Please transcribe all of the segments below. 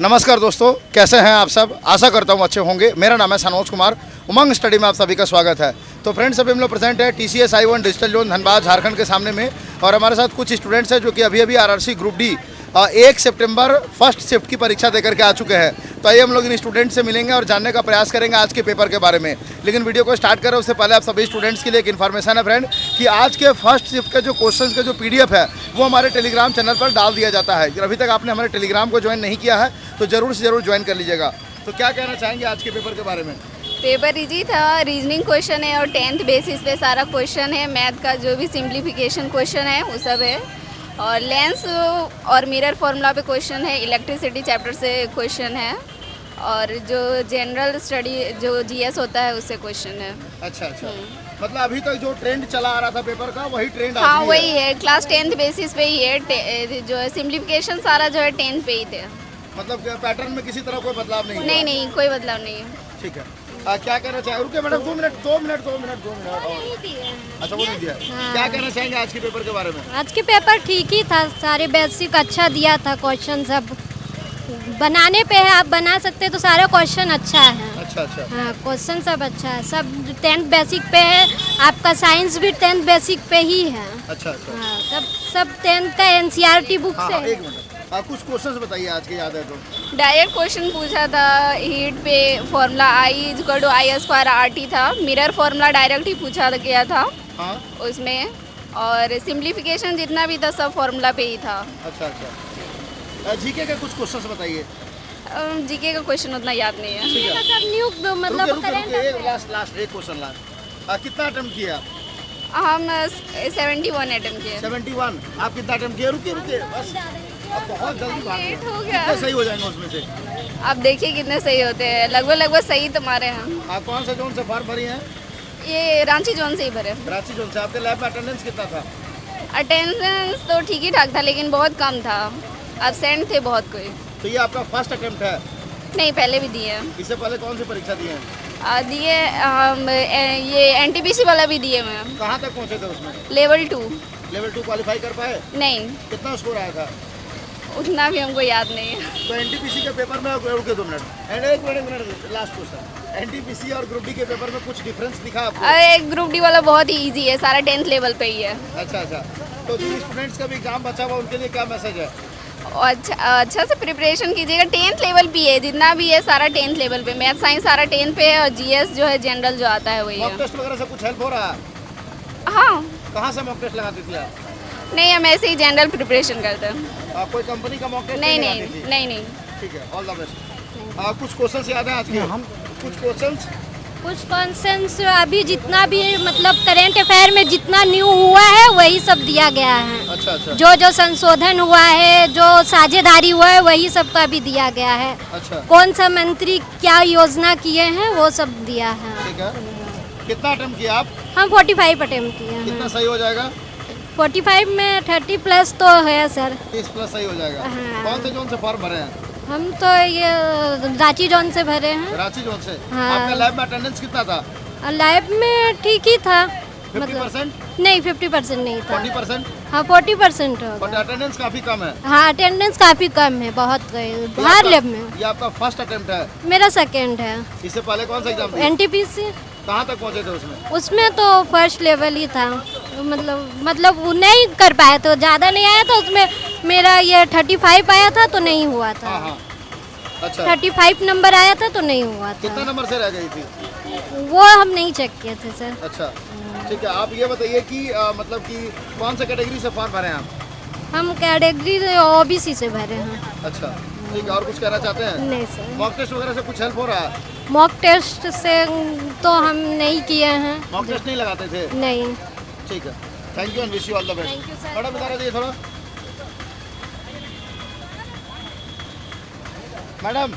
नमस्कार दोस्तों, कैसे हैं आप सब। आशा करता हूँ अच्छे होंगे। मेरा नाम है सनोज कुमार। उमंग स्टडी में आप सभी का स्वागत है। तो फ्रेंड्स, अभी हम लोग प्रेजेंट है TCS I-1 digital zone Dhanbad Jharkhand के सामने में, और हमारे साथ कुछ स्टूडेंट्स हैं जो कि अभी अभी RRC ग्रुप डी 1 सितंबर फर्स्ट शिफ्ट की परीक्षा देकर के आ चुके हैं। तो आइए हम लोग इन स्टूडेंट्स से मिलेंगे और जानने का प्रयास करेंगे आज के पेपर के बारे में। लेकिन वीडियो को स्टार्ट करें उससे पहले आप सभी स्टूडेंट्स के लिए एक इन्फॉर्मेशन है फ्रेंड, कि आज के फर्स्ट शिफ्ट के जो क्वेश्चन का जो PDF है वो हमारे टेलीग्राम चैनल पर डाल दिया जाता है। अभी तक आपने हमारे टेलीग्राम को ज्वाइन नहीं किया है तो ज़रूर से ज़रूर ज्वाइन कर लीजिएगा। तो क्या कहना चाहेंगे आज के पेपर के बारे में। पेपर इजी था, रीजनिंग क्वेश्चन है और 10th बेसिस पे सारा क्वेश्चन है। मैथ का जो भी सिंप्लीफिकेशन क्वेश्चन है वो सब है, और लेंस और मिरर फॉर्मूला पे क्वेश्चन है। इलेक्ट्रिसिटी चैप्टर से क्वेश्चन है, और जो जनरल स्टडी जो GS होता है उससे क्वेश्चन है। अच्छा अच्छा, मतलब अभी तक जो ट्रेंड चला आ रहा था पेपर का वही ट्रेंड हाँ वही है, क्लास 10th बेसिस पे ही है। जो है सिंप्लीफिकेशन सारा जो है 10th पे ही थे। मतलब पैटर्न में किसी तरह कोई बदलाव नहीं हुआ? नहीं कोई बदलाव नहीं है। ठीक है। क्या कहना चाहिए, रुके मैडम 2 मिनट और। अच्छा, वो नहीं दिया। क्या कहना चाहेंगे आज के पेपर के बारे में। आज के पेपर ठीक ही था, सारे बेसिक अच्छा दिया था। क्वेश्चन सब बनाने पे है, आप बना सकते तो सारा क्वेश्चन अच्छा है। अच्छा अच्छा, हाँ क्वेश्चन सब अच्छा है, सब 10th बेसिक पे है। आपका साइंस भी 10th बेसिक पे ही है। अच्छा अच्छा, हाँ सब 10th का NCERT बुक हाँ, से। एक मिनट, कुछ क्वेश्चंस बताइए आज के, याद है तो। डायरेक्ट क्वेश्चन पूछा था। हीट पे फॉर्मूला I=I² RT था। मिरर फॉर्मूला डायरेक्ट ही पूछा गया था हाँ उसमें, और सिंप्लीफिकेशन जितना भी था सब फॉर्मूला पे ही था। अच्छा अच्छा, जीके के कुछ क्वेश्चंस बताइए। जीके का क्वेश्चन उतना याद नहीं है। ठीक है, सब न्यू मतलब लास्ट एक क्वेश्चन लास्ट। कितना अटेम्प्ट किया? हम 71 अटेम्प्ट किए। 71। आप कितना अटेम्प्ट किए? रुकिए बस, अब बहुत जल्दी भाग लेट गए। हो गया। कितने सही हो जाएंगे उसमें से? आप देखिए कितने सही होते हैं। लगभग सही तुम्हारे हैं। आप कौन से जोन से फॉर्म भरी हैं? ये रांची जोन से ही भरे। रांची जोन से। आपके लैब में अटेंडेंस कितना था? अटेंडेंस तो ठीक ही ठाक था, लेकिन बहुत कम था। एब्सेंट थे बहुत कोई। तो ये आपका फर्स्ट अटेम्प्ट है? नहीं, पहले भी दिए। इससे पहले कौन सी परीक्षा दी है? दिए ये NTPC वाला भी दिए मैं। कहाँ तक पहुँचे थे उसमें? लेवल 2। लेवल 2 क्वालिफाई कर पाए? नहीं, कितना स्कोर आया था? उतना भी हमको याद नहीं है। तो NTPC के पेपर में, रुके 2 मिनट, एक मिनट, लास्ट क्वेश्चन। NTPC और ग्रुप डी के पेपर में कुछ डिफरेंस दिखा आपको? अरे ग्रुप डी वाला बहुत ही इजी है, सारा 10th लेवल पे ही है। अच्छा अच्छा, तो जो स्टूडेंट्स का भी एग्जाम बचा हुआ उनके लिए क्या मैसेज है? और अच्छा से प्रिपरेशन कीजिएगा। 10th लेवल भी है, जितना भी है सारा 10th लेवल पे। मैथ साइंस सारा 10th पे है, और GS जो है जनरल जो आता है वही मॉक है। टेस्ट वगैरह से कुछ हेल्प हो रहा है? हाँ, कहाँ से मॉक टेस्ट लगाती थी आप? नहीं हम ऐसे ही जनरल प्रिपरेशन करते हैं। कोई कंपनी का मॉक टेस्ट नहीं। ठीक है, ऑल द बेस्ट। कुछ क्वेश्चंस याद है आज के? कुछ क्वेश्चंस अभी जितना भी मतलब करेंट अफेयर में जितना न्यू हुआ है वही सब दिया गया है। अच्छा अच्छा, जो संशोधन हुआ है, जो साझेदारी हुआ है, वही सब का भी दिया गया है। अच्छा, कौन सा मंत्री क्या योजना किए हैं वो सब दिया है। ठीक है। कितना अटेम्प्ट किया आप? हम 45 अटेम्प्ट किए हैं। कितना सही हो जाएगा? 45 में 30 प्लस तो है सर। 30 प्लस सही हो जाएगा। हाँ। कौन से जोन से फॉर्म भरे हैं? हम तो ये रांची जोन से भरे हैं। रांची जोन से। हाँ। आपका लैब में अटेंडेंस कितना था? लैब में ठीक ही था। 50%? नहीं 50% नहीं था। 40%? हाँ 40% होगा। बट अटेंडेंस काफी कम है। हाँ अटेंडेंस काफी कम है, बहुत हर लैब में। ये आपका फर्स्ट अटेम्प्ट है? मेरा सेकंड है। इससे पहले कौन सा एग्जाम दिया? NTPC। कहाँ तक पहुँचे थे उसमें? उसमें तो फर्स्ट लेवल ही था। मतलब वो नहीं कर पाया, तो ज़्यादा नहीं आया था उसमें। मेरा ये 35 आया था तो नहीं हुआ था। हाँ हाँ, अच्छा। 35 नंबर आया था तो नहीं हुआ कितना था। नंबर से रह गई थी? वो हम नहीं चेक किए थे सर। अच्छा, ठीक है। आप ये बताइए कि मतलब कि कौन सा कैटेगरी से फॉर्म भरे हैं आप? हम कैटेगरी OBC से भरे हैं। अच्छा, ठीक है। और कुछ कहना चाहते हैं? नहीं सर। मॉक टेस्ट वगैरह से कुछ हेल्प हो रहा है? मॉक टेस्ट से तो हम नहीं किए हैं। मॉक टेस्ट नहीं लगाते थे? नहीं। ठीक है, thank you and wish you all the best. Thank you, sir. Madam बता रहे थे थोड़ा। मैडम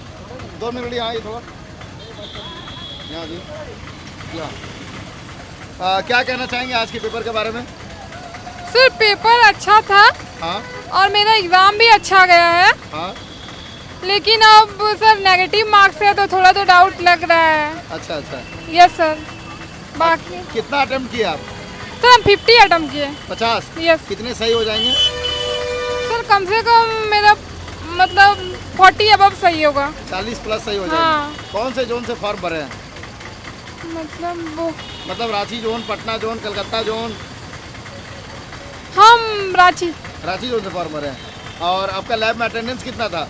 2 मिनट यहाँ आइए थोड़ा, यहाँ जी। यहाँ क्या कहना चाहेंगे आज के पेपर के बारे में? सर पेपर अच्छा था। हाँ और मेरा एग्ज़ाम भी अच्छा गया है। हाँ, लेकिन अब सर नेगेटिव मार्क्स है तो थोड़ा तो डाउट लग रहा है। अच्छा अच्छा। Yes sir. बाकी कितना अटेम्प्ट किया आप? सर हम 50 अटेम्प्ट किए। 50? यस कितने सही हो जाएंगे? सर, कम से कम मेरा मतलब 40 अबव सही होगा। 40 प्लस सही हो हाँ। जाएगा। कौन से जोन से फॉर्म भरे हैं? मतलब वो मतलब Ranchi zone, Patna zone, Calcutta zone? हम रांची। रांची जोन से फॉर्म भरे हैं। और आपका लैब में अटेंडेंस कितना था?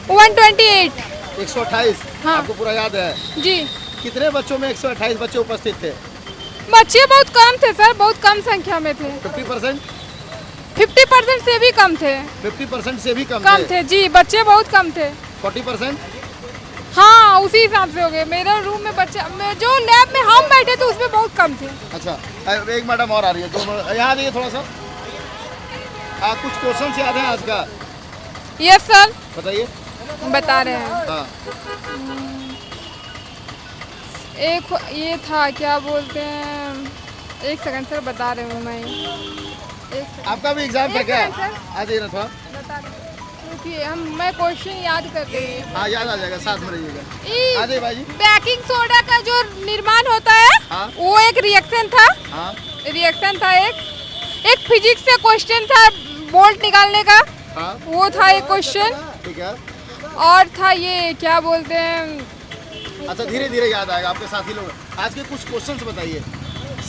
128। 128। हाँ। आपको पूरा याद है? जी। कितने बच्चों में 128 बच्चे उपस्थित थे? बच्चे बहुत कम थे सर, बहुत कम संख्या में थे। 50%? 50% से भी कम थे। 50% से भी कम कम थे जी, बच्चे बहुत कम थे। 40%? हाँ, उसी हिसाब से हो गए। मेरे रूम में बच्चे जो लैब में हम बैठे थे उसमें बहुत कम थे। अच्छा, एक मैडम और आ रही है, यहाँ आ जाइए थोड़ा सा। कुछ क्वेश्चन याद है आज का? यस सर, बताइए। बता रहे हैं। हाँ। एक ये था, क्या बोलते हैं, एक सेकंड सर, बता रही हूँ मैं। एक सेकंड। आपका भी एग्जाम था एक क्या? Second sir. आ जाइए ना थोड़ा। बता रही हूँ। रुकिए, मैं क्वेश्चन याद कर रही हूँ। हाँ, याद आ जाएगा, साथ में रहिएगा। आ जाइए भाई। बेकिंग सोडा का जो निर्माण होता है, हाँ। वो एक रिएक्शन था। हाँ। रिएक्शन था एक फिजिक्स से क्वेश्चन था, बोल्ट निकालने का। हाँ। वो था एक क्वेश्चन। ठीक है। और था ये, क्या बोलते हैं, अच्छा, धीरे धीरे याद आएगा, आपके साथी लोग। आज के कुछ क्वेश्चन बताइए।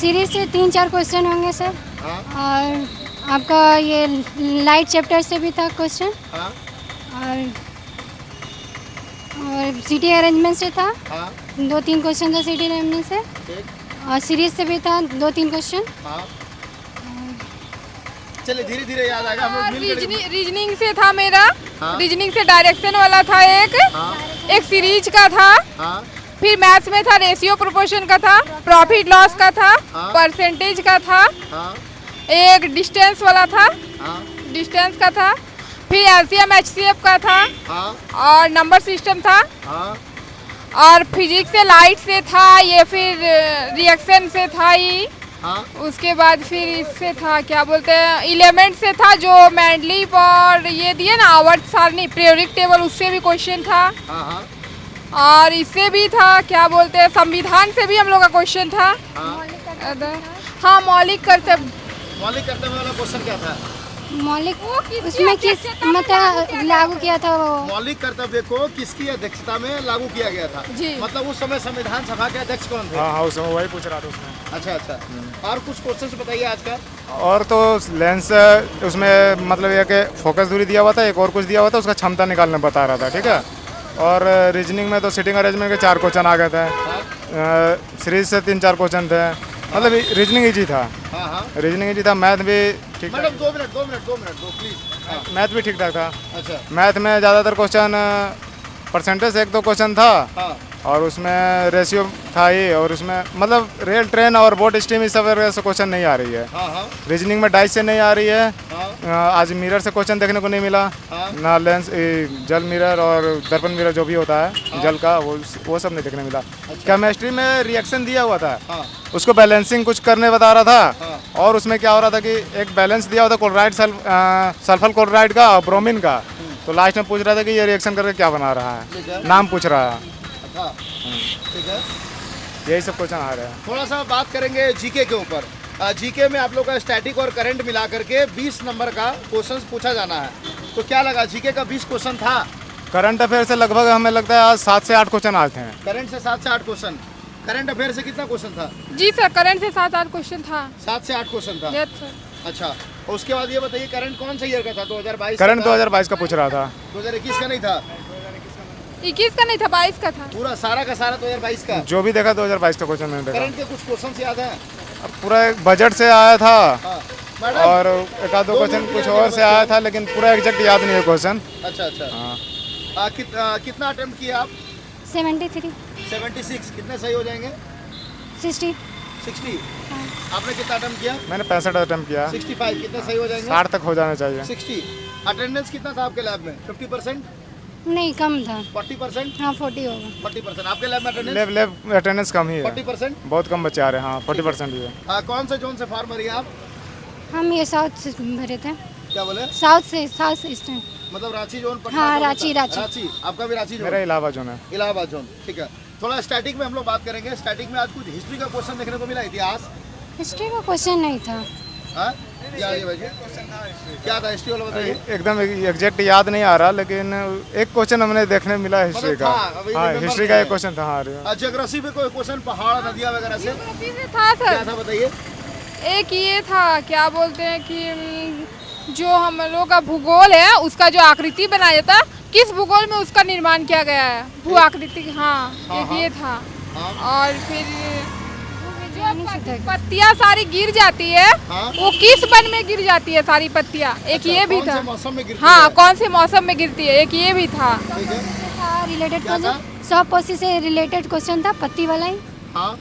सीरीज से 3-4 क्वेश्चन होंगे सर। हाँ। और आपका ये लाइट चैप्टर से भी था क्वेश्चन। हाँ। और सिटी अरेंजमेंट से था। हाँ। 2-3 क्वेश्चन था सिटी अरेंजमेंट से। ठीक। और सीरीज से भी था 2-3 क्वेश्चन। हाँ। चलिए, धीरे धीरे याद आएगा, हम लोग मिल कर। रीजनिंग से था मेरा। हाँ। रीजनिंग से डायरेक्शन वाला था एक। हाँ। एक सीरीज का था। हाँ। फिर मैथ्स में था, रेशियो प्रोपोर्शन का था, प्रॉफिट लॉस का था, हाँ। परसेंटेज का था, हाँ। एक डिस्टेंस वाला था, हाँ। डिस्टेंस का था, फिर एलसीएम एचसीएफ का था, हाँ। और नंबर सिस्टम था, हाँ। और फिजिक्स से लाइट से था ये, फिर रिएक्शन से था ये। हाँ। उसके बाद फिर इससे था, क्या बोलते हैं, एलिमेंट से था जो मैंडलीव और ये दिए ना आवर्त सारणी, पीरियोडिक टेबल, उससे भी क्वेश्चन था। हाँ। हाँ। और इससे भी था, क्या बोलते हैं, संविधान से भी हम लोग का क्वेश्चन था। हाँ, मौलिक कर्तव्य। मौलिक कर्तव्य वाला क्वेश्चन क्या था? मौलिक उसमें किस मतलब लागू किया था वो? मौलिक कर्तव्य को किसकी अध्यक्षता में लागू किया गया था? जी। मतलब उस समय संविधान सभा के अध्यक्ष कौन थे? हाँ, उस समय वही पूछ रहा था उसमें। अच्छा अच्छा। और कुछ क्वेश्चन बताइए आज का। और तो लेंस उसमें मतलब ये कि फोकस दूरी दिया हुआ था, एक और कुछ दिया हुआ था, उसका क्षमता निकालना बता रहा था। ठीक है। और रीजनिंग में तो सिटिंग अरेंजमेंट के 4 क्वेश्चन आ गए थे। सीरीज से 3-4 क्वेश्चन थे। मतलब रीजनिंग इजी था। हाँ। हाँ। रीजनिंग इजी था। मैथ भी ठीक ठाक। Madam 2 minute please. मैथ भी ठीक ठाक था। अच्छा। मैथ में ज़्यादातर क्वेश्चन परसेंटेज से 1-2 क्वेश्चन था। हाँ। और उसमें रेशियो था ही। और उसमें मतलब रेल ट्रेन और बोट स्टीम इस सब वगैरह से क्वेश्चन नहीं आ रही है। हाँ। हाँ। रीजनिंग में डाइस से नहीं आ रही है। हाँ। आज मिरर से क्वेश्चन देखने को नहीं मिला। हाँ। ना लेंस जल मिरर और दर्पण मिरर जो भी होता है जल का, वो सब नहीं देखने मिला। केमिस्ट्री में रिएक्शन दिया हुआ था। हाँ। उसको बैलेंसिंग कुछ करने बता रहा था। हाँ। और उसमें क्या हो रहा था कि एक बैलेंस दिया हुआ था क्लोराइड सल्फर क्लोराइड का और ब्रोमीन का। तो लास्ट में पूछ रहा था कि ये रिएक्शन करके क्या बना रहा ठीक है, है। नाम पूछ रहा है। अच्छा। ठीक है। यही सब क्वेश्चन आ रहे हैं। थोड़ा सा बात करेंगे जीके के ऊपर। जीके में आप लोग का स्टैटिक और करंट मिला करके 20 नंबर का क्वेश्चन पूछा जाना है। तो क्या लगा, जीके का 20 क्वेश्चन था? करंट अफेयर से लगभग हमें लगता है आज 7 से 8 क्वेश्चन आते हैं। करंट से 7 से 8 क्वेश्चन। करंट अफेयर से कितना क्वेश्चन था? जी सर, करंट से 7-8 क्वेश्चन था। 7 से 8 क्वेश्चन था। Yes sir. अच्छा। और उसके बाद ये बताइए, करंट कौन सा ईयर का था? 2022? करंट 2022 का पूछ रहा था। 2021 का नहीं था? 21 का नहीं था, 22 का था। पूरा सारा का सारा 2022 का? जो भी देखा 2022 का क्वेश्चन मैंने देखा। करंट के कुछ क्वेश्चन याद हैं? अब पूरा एक बजट से आया था। हाँ। मैडम। और एक आध 2 क्वेश्चन कुछ और से आया था, लेकिन पूरा एग्जैक्ट याद नहीं है क्वेश्चन। अच्छा अच्छा। हाँ। कितना अटेम्प्ट किया आप? 73। 76। कितने सही हो जाएंगे? 60। 60। आपने कितना अटेम्प्ट किया? मैंने 65 अटेम्प्ट किया। 65। कितने सही हो जाएंगे? 60 तक हो जाना चाहिए। 60। अटेंडेंस कितना था आपके लैब में? 50%? नहीं, कम था। 40%? हाँ, 40 होगा। 40%। आपके लैब में अटेंडेंस? लेब अटेंडेंस कम ही है। 40%? बहुत कम बच्चे आ रहे हैं। हाँ, 40% ही है। कौन से जोन से फॉर्म भरी आप? हम ये साउथ से भरे थे। क्या बोले? South eastern. मतलब रांची जोन, पटना हाँ, जोन रांची। रांची। आपका भी रांची जोन? मेरा इलाहाबाद जोन है। इलाहाबाद जोन। ठीक है। थोड़ा स्टैटिक में हम लोग बात करेंगे। स्टैटिक में आज कुछ हिस्ट्री का क्वेश्चन देखने को मिला, इतिहास। हिस्ट्री का क्वेश्चन नहीं था। हाँ? याद भाई जी क्या था हिस्ट्री वाला बताइए। एकदम एग्जैक्ट याद नहीं आ रहा, लेकिन एक क्वेश्चन हमने देखने मिला हिस्ट्री मतलब का। था, अभी हाँ, remember हिस्ट्री नहीं का एक है। क्वेश्चन था। हाँ, ज्योग्राफी पे कोई क्वेश्चन पहाड़ नदियाँ वगैरह से ज्योग्राफी से था क्या सर। था बताइए। एक ये था, क्या बोलते हैं कि जो हम लोग का भूगोल है उसका जो आकृति बनाया था, किस भूगोल में उसका निर्माण किया गया है, भू आकृति। हाँ, एक ये था। और फिर जो पत्तियां सारी गिर जाती है, हाँ। वो किस वन में गिर जाती है सारी पत्तियां, एक ये भी कौन था। से मौसम में गिरती हाँ, है? कौन से मौसम में गिरती है, एक ये भी था। ठीक है। रिलेटेड क्या था? क्वेश्चन, सॉफ्ट पॉलिसी से रिलेटेड क्वेश्चन था, पत्ती वाला ही। हाँ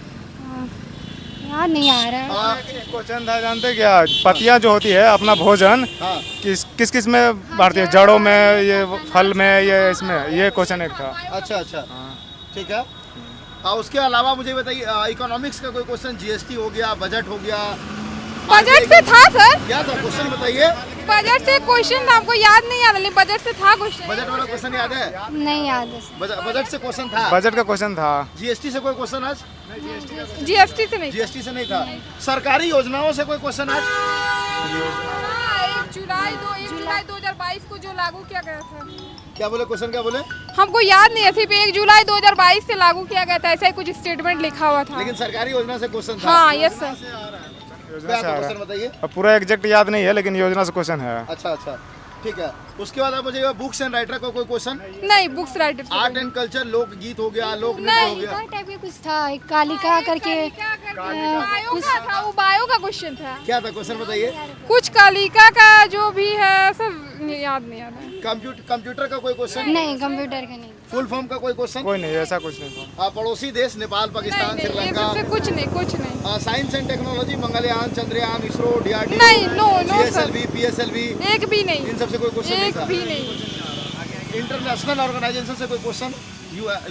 याद नहीं आ रहा है। हाँ क्वेश्चन था, जानते क्या, पत्तियां जो होती है अपना भोजन हाँ किस किस में बांटती है, जड़ों में, ये फल में, ये इसमें, ये क्वेश्चन एक था। अच्छा अच्छा ठीक है। उसके अलावा मुझे बताइए इकोनॉमिक्स का कोई क्वेश्चन, जीएसटी हो गया, बजट हो गया। बजट से था सर, क्या था क्वेश्चन बताइए। बजट से क्वेश्चन था, हमको याद नहीं आ रहा, लेकिन बजट से था क्वेश्चन। बजट वाला क्वेश्चन याद है। नहीं याद है। बजट से क्वेश्चन था। बजट का क्वेश्चन था। जीएसटी से कोई क्वेश्चन आज। जीएसटी से नहीं। जीएसटी से नहीं था। सरकारी योजनाओं से कोई क्वेश्चन आज। हाँ, 1 जुलाई 2022 को जो लागू किया गया था। क्या बोले क्वेश्चन, क्या बोले। हमको याद नहीं है, सिर्फ 1 जुलाई 2022 से लागू किया गया था, ऐसा ही कुछ स्टेटमेंट लिखा हुआ था। लेकिन सरकारी योजना से क्वेश्चन था। हाँ, यस सर। योजना क्या से था आ रहा क्वेश्चन बताइए। है। अब पूरा एग्जैक्ट याद नहीं है, लेकिन योजना से क्वेश्चन है। अच्छा अच्छा ठीक है। उसके बाद आप मुझे बुक्स एंड राइटर का कोई क्वेश्चन। नहीं, बुक्स राइटर से आर्ट एंड कल्चर, लोकगीत हो गया, लोक नृत्य हो नहीं। गया। टाइप के कुछ था, एक कालिका करके। बायो का था, वो बायो का क्वेश्चन था। क्या था क्वेश्चन बताइए। कुछ कालिका का जो भी है सब याद नहीं आ रहा है। कंप्यूटर का कोई क्वेश्चन। नहीं, कंप्यूटर का नहीं। फुल फॉर्म का कोई क्वेश्चन। कोई नहीं, ऐसा कुछ नहीं था। पड़ोसी देश नेपाल, पाकिस्तान, नहीं, ये श्रीलंका। सबसे कुछ नहीं, कुछ नहीं। Science and technology, Mangalyaan, Chandrayaan, ISRO, DRDO. नहीं, नो सर, जीएसएलवी, पीएसएलवी, एक भी नहीं, इन सबसे कोई क्वेश्चन नहीं एक था। भी नहीं। इंटरनेशनल ऑर्गेनाइजेशन से कोई क्वेश्चन,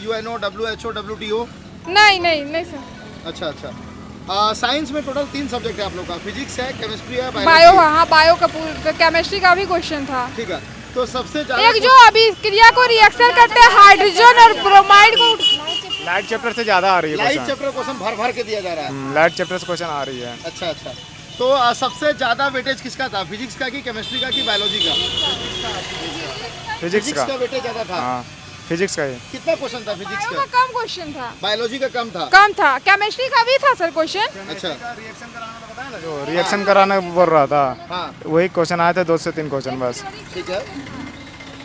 यूएनओ, डब्ल्यूएचओ, डब्ल्यूटीओ। नहीं नहीं नहीं सर। अच्छा अच्छा। साइंस में टोटल 3 सब्जेक्ट है आप लोग का, फिजिक्स है, केमिस्ट्री है, बायो, बायोलॉजी। हाँ बायो का केमिस्ट्री का भी क्वेश्चन था। ठीक है। तो सबसे ज्यादा एक जो अभी क्रिया को रिएक्शन करते हैं हाइड्रोजन और ब्रोमाइड को। लाइट चैप्टर से ज्यादा आ रही है लाइट क्वेश्चन। चैप्टर क्वेश्चन भर भर के दिया जा रहा है। लाइट चैप्टर से क्वेश्चन आ रही है। अच्छा अच्छा। तो सबसे ज्यादा वेटेज किसका था, फिजिक्स का कि केमिस्ट्री का कि बायोलॉजी का। फिजिक्स का। का वेटेज ज्यादा था। हाँ, फिजिक्स का ही। कितना क्वेश्चन था फिजिक्स बायो का। का कम क्वेश्चन था, बायोलॉजी का कम था। कम था। केमिस्ट्री का भी था सर क्वेश्चन। अच्छा जो रिएक्शन कराने बोल रहा था, हाँ वही क्वेश्चन आए थे, 2 से 3 क्वेश्चन बस। ठीक है।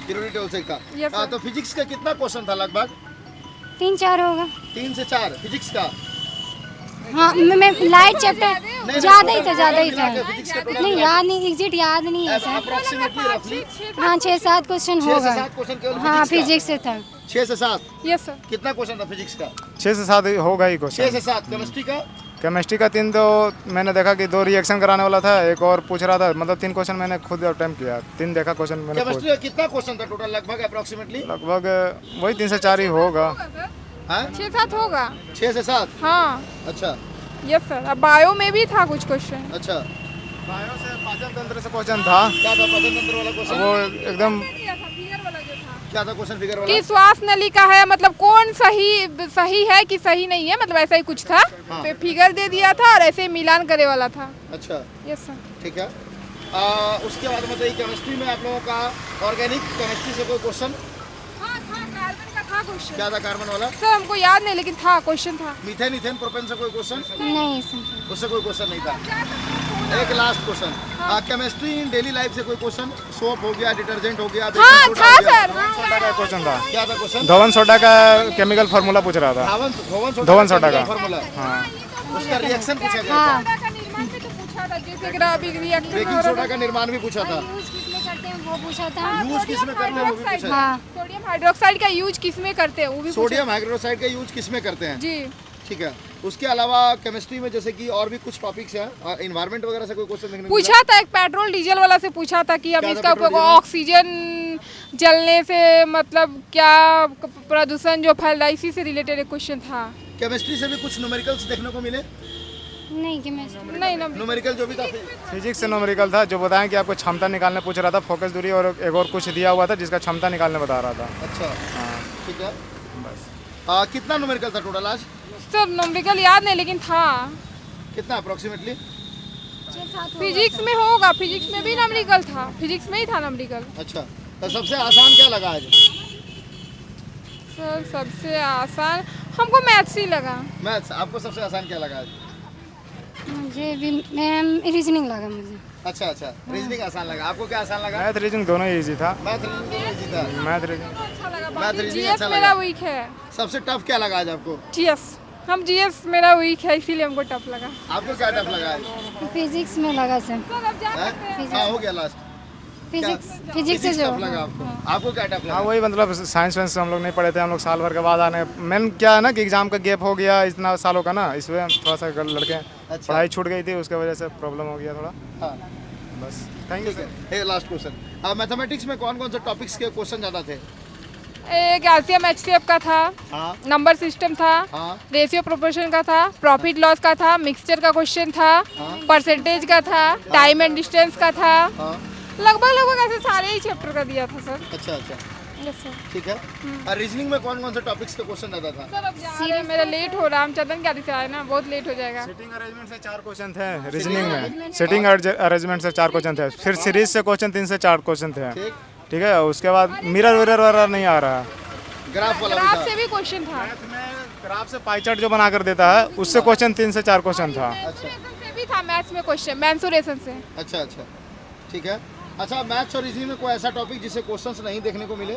पीरियोडिक टेबल से था। Yes, sir. तो फिजिक्स का कितना क्वेश्चन था लगभग। 3-4 होगा। 3 से 4 फिजिक्स का। हाँ, मैं लाइट चैप्टर नहीं, ज़्यादा ही था, ज़्यादा ही था। मिला के फिजिक्स का टोटल नहीं याद नहीं, एग्जैक्ट याद नहीं है सर। अप्रोक्सीमेटली रफली हाँ, 6-7 क्वेश्चन 6 से होगा। 7 क्वेश्चन केवल हाँ, फिजिक्स फिजिक्स से था। 6 से 7। Yes sir. कितना क्वेश्चन था फिजिक्स का। 6 से 7 होगा ही 6 क्वेश्चन। से 7। केमिस्ट्री का केमिस्ट्री का 3 तो मैंने देखा कि 2 रिएक्शन कराने वाला था, एक और पूछ रहा था, मतलब 3 क्वेश्चन मैंने खुद अटेम्प्ट किया, 3 देखा क्वेश्चन मैंने खुद। केमिस्ट्री का कितना क्वेश्चन था टोटल लगभग अप्रोक्सीमेटली। लगभग वही 3 से 4 ही होगा। हाँ 6-7 होगा। 6 से 7। हाँ, अच्छा यस सर। अब बायो में भी था कुछ क्वेश्चन। अच्छा। बायो से पाचन तंत्र से क्वेश्चन था, क्या था पाचन तंत्र वाला क्वेश्चन। वो एकदम क्या था क्वेश्चन फिगर वाला। कि श्वास नली का है, मतलब कौन सही है कि सही नहीं है, मतलब ऐसा ही कुछ था। हाँ। फिगर दे दिया था और ऐसे मिलान करे वाला था। अच्छा यस सर। ठीक है। उसके बाद बताइए केमिस्ट्री में आप लोगों का ऑर्गेनिक केमिस्ट्री से कोई क्वेश्चन। हाँ था, कार्बन का था क्वेश्चन। क्या था कार्बन वाला। सर हमको याद नहीं, लेकिन था, क्वेश्चन था। मीथेन, इथेन, प्रोपेन से कोई क्वेश्चन। नहीं सर। उससे कोई क्वेश्चन नहीं था। एक last question. Chemistry in daily life से कोई क्वेश्चन। सोप हो गया, डिटर्जेंट हो गया, हाँ बेकिंग सोडा था हो गया। सर। सोडा का क्वेश्चन था। क्या था क्वेश्चन। धवन सोडा का केमिकल फार्मूला पूछ रहा था। धवन सोडा का। फॉर्मूला। हाँ, उसका रिएक्शन पूछा गया हाँ। था। का निर्माण भी तो पूछा था, जैसे कि अभी रिएक्शन बेकिंग सोडा का निर्माण भी पूछा था। यूज किसमें करते हैं वो पूछा था। यूज किसमें करते हैं वो भी पूछा था। हाँ। सोडियम हाइड्रोक्साइड का यूज किसमें करते हैं वो भी पूछा। सोडियम हाइड्रोक्साइड का यूज किसमें करते हैं। जी। ठीक है। उसके अलावा केमिस्ट्री में जैसे कि और भी कुछ टॉपिक्स हैं, इन्वायरमेंट वगैरह से कोई क्वेश्चन देखने को मिला? पूछा था एक पेट्रोल डीजल वाला से पूछा था कि हम क्या था इसका पेट्रोल उपयोग डीजल? ऑक्सीजन जलने से मतलब क्या प्रदूषण जो फैल रहा है, इसी से रिलेटेड एक क्वेश्चन था। केमिस्ट्री से भी कुछ न्यूमेरिकल्स देखने को मिले। नहीं केमिस्ट्री। नहीं ना। न्यूमेरिकल जो भी था। फिजिक्स से न्यूमेरिकल था, जो बताएं कि आपको क्षमता निकालने पूछ रहा था, फोकस दूरी, और एक और कुछ दिया हुआ था जिसका क्षमता निकालने बता रहा था। अच्छा हाँ, ठीक है। बस। कितना न्यूमेरिकल था टोटल आज। सर नंबरिकल याद नहीं, लेकिन था। कितना अप्रोक्सीमेटली। फिजिक्स में होगा, फिजिक्स में भी नंबरिकल था, फिजिक्स में ही था नंबरिकल। अच्छा, तो सबसे आसान क्या लगा आज? सर सबसे आसान हमको मैथ्स ही लगा। मैथ्स। आपको सबसे आसान क्या लगा आज? मुझे भी मैम रीजनिंग लगा मुझे। अच्छा अच्छा, रीजनिंग आसान लगा। आपको क्या आसान लगा? मैथ रीजनिंग दोनों ही ईजी था। मैथ रीजनिंग इजी था। मैथ रीजनिंग अच्छा लगा, मैथ बाकी रीजनिंग जीएस अच्छा मेरा लगा। वीक है। सबसे टफ क्या लगा आज आपको? जीएस, हम जीएस मेरा वीक है इसीलिए हमको टफ लगा। आपको क्या टफ लगा आज? फिजिक्स में लगा सर। सर अब जा सकते हैं। हैं? हाँ, हो गया लास्ट। फिजिक्स से जो टफ लगा आपको? आपको क्या टफ हाँ लगा? वही मतलब साइंस वाइंस हम लोग नहीं पढ़े थे, हम लोग साल भर के बाद आने। मेन क्या है ना कि एग्जाम का गैप हो गया इतना सालों का ना, इसमें हम थोड़ा सा लड़के अच्छा। पढ़ाई छूट गई थी, उसके वजह से प्रॉब्लम हो गया थोड़ा। हाँ, बस थैंक यू ठीक सर। है। लास्ट क्वेश्चन, मैथमेटिक्स में कौन कौन से टॉपिक्स के क्वेश्चन ज़्यादा थे? एक एलसीएम एचसीएफ का था, हाँ नंबर सिस्टम था, हाँ रेशियो प्रोपोर्शन का था, प्रॉफिट लॉस का था, मिक्सचर का क्वेश्चन था, परसेंटेज का था, टाइम एंड डिस्टेंस का था। हाँ। लगभग ऐसे सारे ही चैप्टर का दिया था सर। अच्छा अच्छा, यस सर। ठीक है। और रीजनिंग में कौन कौन से टॉपिक्स के क्वेश्चन ज़्यादा था? सर अब जा रहे हैं, मेरा लेट हो रहा है, हम चंदन गाड़ी से आए ना, बहुत लेट हो जाएगा। सिटिंग अरेंजमेंट से 4 क्वेश्चन थे रीजनिंग में। सिटिंग अरेंजमेंट से 4 क्वेश्चन थे, फिर सीरीज से क्वेश्चन 3 से 4 क्वेश्चन थे। ठीक। ठीक है, उसके बाद मिरर विरर वाला नहीं आ रहा। ग्राफ वाला भी ग्राफ था। से भी क्वेश्चन था, ग्राफ से पाई चार्ट जो बना कर देता है उससे क्वेश्चन 3 से 4 क्वेश्चन था। मेंसुरेशन से भी था, मैथ्स में क्वेश्चन मेंसुरेशन से। अच्छा अच्छा, ठीक है। अच्छा, मैथ्स और रीजनिंग में कोई ऐसा टॉपिक जिसे क्वेश्चंस नहीं देखने को मिले?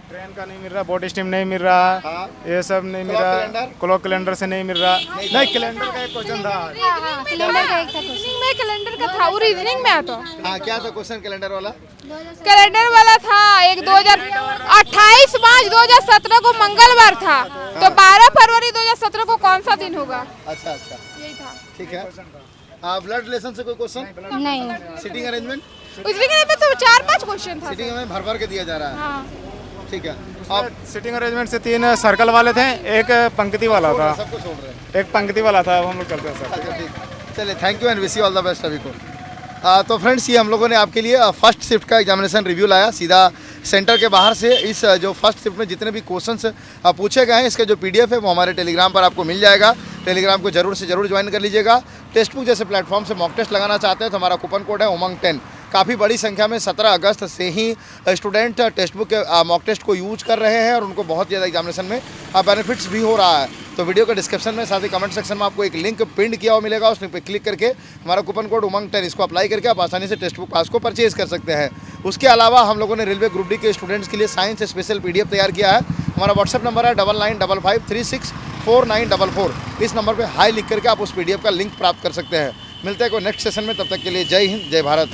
ट्रेन का नहीं मिल रहा, बोर्ड स्टीम नहीं मिल रहा, हाँ। ये सब नहीं मिल क्लॉक रहा, कैलेंडर? क्लॉक कैलेंडर से नहीं मिल रहा। नहीं, कैलेंडर का एक क्वेश्चन था। रीजनिंग में कैलेंडर का था, वो रीजनिंग में आता। हाँ, क्या था क्वेश्चन कैलेंडर वाला? कैलेंडर वाला था एक 28 मार्च 2017 को मंगलवार था, तो 12 फरवरी 2017 को कौन सा दिन होगा? अच्छा अच्छा, यही था। ठीक है। ब्लड रिलेशन से कोई क्वेश्चन? नहीं। Sitting arrangement? उसमें तो 4-5 क्वेश्चन था। सिटिंग में भर भर के दिया जा रहा है। हाँ। ठीक है। अब सिटिंग अरेंजमेंट से 3 सर्कल वाले थे, एक पंक्ति वाला था, सबको छोड़ रहे हैं। एक पंक्ति वाला था। अब हम लोग चलते हैं सर। अच्छा ठीक, चलिए, thank you and wish you all the best सभी को। तो फ्रेंड्स, ये हम लोगों ने आपके लिए फर्स्ट शिफ्ट का एग्जामिनेशन रिव्यू लाया सीधा सेंटर के बाहर से। इस जो फर्स्ट शिफ्ट में जितने भी क्वेश्चंस पूछे गए हैं, इसका जो पीडीएफ है वो हमारे टेलीग्राम पर आपको मिल जाएगा। टेलीग्राम को जरूर से जरूर ज्वाइन कर लीजिएगा। टेक्स्ट बुक जैसे प्लेटफॉर्म से मॉक टेस्ट लगाना चाहते हैं तो हमारा कूपन कोड है उमंग 10। काफ़ी बड़ी संख्या में 17 अगस्त से ही स्टूडेंट टेक्स्ट बुक के मॉक टेस्ट को यूज कर रहे हैं और उनको बहुत ज़्यादा एग्जामिनेशन में बेनिफिट्स भी हो रहा है। तो वीडियो के डिस्क्रिप्शन में साथ ही कमेंट सेक्शन में आपको एक लिंक पिन किया हुआ मिलेगा, उस लिंक पर क्लिक करके हमारा कूपन कोड उमंग 10 इसको अप्लाई करके आप आसानी से टेक्स्ट बुक पास को परचेज कर सकते हैं। उसके अलावा हम लोगों ने रेलवे ग्रुप डी के स्टूडेंट्स के लिए साइंस स्पेशल पीडीएफ तैयार किया है। हमारा व्हाट्सएप नंबर है 9955364944। इस नंबर पर हाई लिख करके आप उस पीडीएफ का लिंक प्राप्त कर सकते हैं। मिलते हैं कोई नेक्स्ट सेशन में, तब तक के लिए जय हिंद, जय भारत।